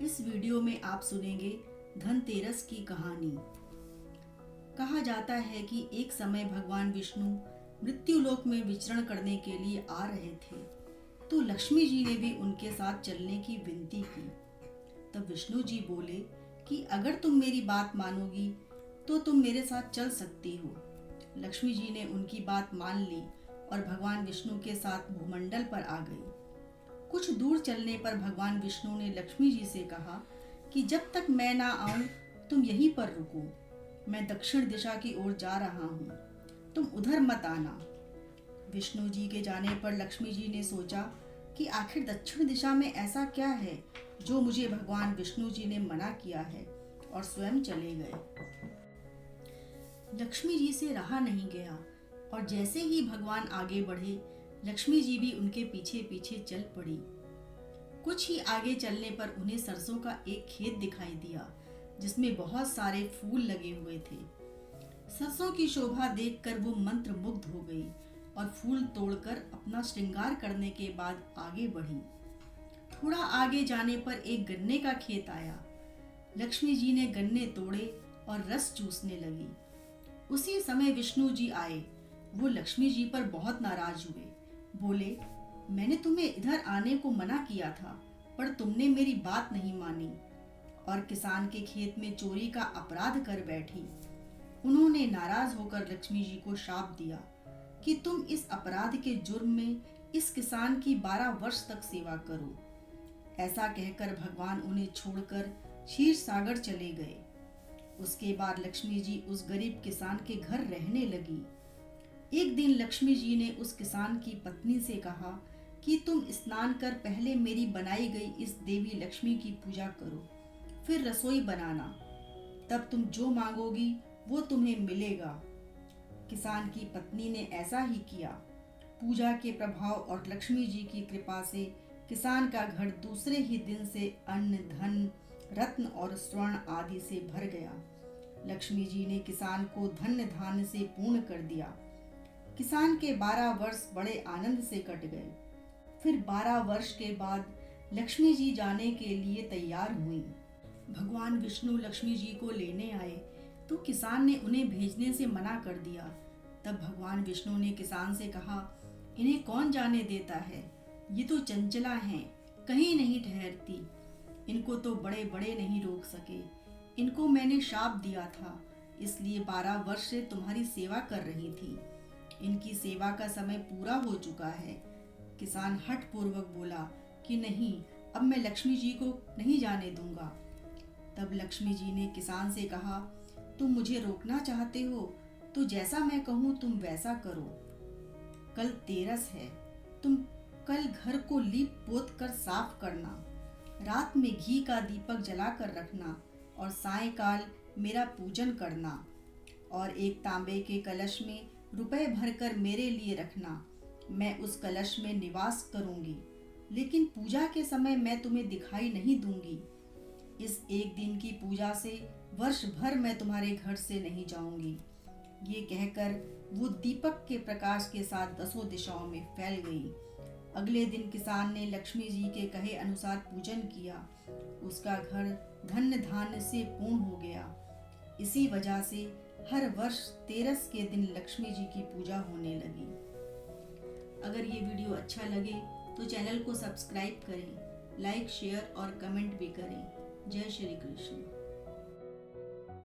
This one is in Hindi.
इस वीडियो में आप सुनेंगे धनतेरस की कहानी। कहा जाता है कि एक समय भगवान विष्णु मृत्यु लोक में विचरण करने के लिए आ रहे थे, तो लक्ष्मी जी ने भी उनके साथ चलने की विनती की। तब विष्णु जी बोले कि अगर तुम मेरी बात मानोगी तो तुम मेरे साथ चल सकती हो। लक्ष्मी जी ने उनकी बात मान ली और भगवान विष्णु के साथ भूमंडल पर आ गई। कुछ दूर चलने पर भगवान विष्णु ने लक्ष्मी जी से कहा कि जब तक मैं ना आऊं तुम यहीं पर रुको। मैं दक्षिण दिशा की ओर जा रहा हूं, तुम उधर मत आना। विष्णु जी के जाने पर लक्ष्मी जी ने सोचा कि आखिर दक्षिण दिशा में ऐसा क्या है जो मुझे भगवान विष्णु जी ने मना किया है, और स्वयं चले गए। लक्ष्मी जी से रहा नहीं गया और जैसे ही भगवान आगे बढ़े, लक्ष्मी जी भी उनके पीछे पीछे चल पड़ी। कुछ ही आगे चलने पर उन्हें सरसों का एक खेत दिखाई दिया जिसमें बहुत सारे फूल लगे हुए थे। सरसों की शोभा देखकर वो मंत्र मुग्ध हो गई और फूल तोड़कर अपना श्रृंगार करने के बाद आगे बढ़ी। थोड़ा आगे जाने पर एक गन्ने का खेत आया। लक्ष्मी जी ने गन्ने तोड़े और रस चूसने लगी। उसी समय विष्णु जी आए। वो लक्ष्मी जी पर बहुत नाराज हुए। बोले, मैंने तुम्हें इधर आने को मना किया था, पर तुमने मेरी बात नहीं मानी और किसान के खेत में चोरी का अपराध कर बैठी। उन्होंने नाराज होकर लक्ष्मी जी को शाप दिया कि तुम इस अपराध के जुर्म में इस किसान की 12 वर्ष तक सेवा करो। ऐसा कहकर भगवान उन्हें छोड़कर क्षीर सागर चले गए। उसके बाद लक्ष्मी जी उस गरीब किसान के घर रहने लगी। एक दिन लक्ष्मी जी ने उस किसान की पत्नी से कहा कि तुम स्नान कर पहले मेरी बनाई गई इस देवी लक्ष्मी की पूजा करो, फिर रसोई बनाना, तब तुम जो मांगोगी वो तुम्हें मिलेगा। किसान की पत्नी ने ऐसा ही किया। पूजा के प्रभाव और लक्ष्मी जी की कृपा से किसान का घर दूसरे ही दिन से अन्न, धन, रत्न और स्वर्ण आदि से भर गया। लक्ष्मी जी ने किसान को धन्य धान्य से पूर्ण कर दिया। किसान के 12 वर्ष बड़े आनंद से कट गए। फिर 12 वर्ष के बाद लक्ष्मी जी जाने के लिए तैयार हुई। भगवान विष्णु लक्ष्मी जी को लेने आए तो किसान ने उन्हें भेजने से मना कर दिया। तब भगवान विष्णु ने किसान से कहा, इन्हें कौन जाने देता है, ये तो चंचला हैं, कहीं नहीं ठहरती। इनको तो बड़े बड़े नहीं रोक सके। इनको मैंने शाप दिया था, इसलिए 12 वर्ष से तुम्हारी सेवा कर रही थी। इनकी सेवा का समय पूरा हो चुका है। किसान हठ पूर्वक बोला कि नहीं, अब मैं लक्ष्मी जी को नहीं जाने दूंगा। तब लक्ष्मी जी ने किसान से कहा, तुम मुझे रोकना चाहते हो तो जैसा मैं कहूँ तुम वैसा करो। कल तेरस है, तुम कल घर को लीप पोत कर साफ करना, रात में घी का दीपक जलाकर रखना और सायंकाल मेरा पूजन करना, और एक तांबे के कलश में रुपए भरकर मेरे लिए रखना। मैं उस कलश में निवास करूंगी, लेकिन पूजा के समय मैं तुम्हें दिखाई नहीं दूंगी। इस एक दिन की पूजा से वर्ष भर मैं तुम्हारे घर से नहीं जाऊंगी। ये कहकर वो दीपक के प्रकाश के साथ 10 दिशाओं में फैल गई। अगले दिन किसान ने लक्ष्मी जी के कहे अनुसार पूजन किया। उसका घर धन्य धान्य से पूर्ण हो गया। इसी वजह से हर वर्ष तेरस के दिन लक्ष्मी जी की पूजा होने लगी। अगर ये वीडियो अच्छा लगे तो चैनल को सब्सक्राइब करें, लाइक, शेयर और कमेंट भी करें। जय श्री कृष्ण।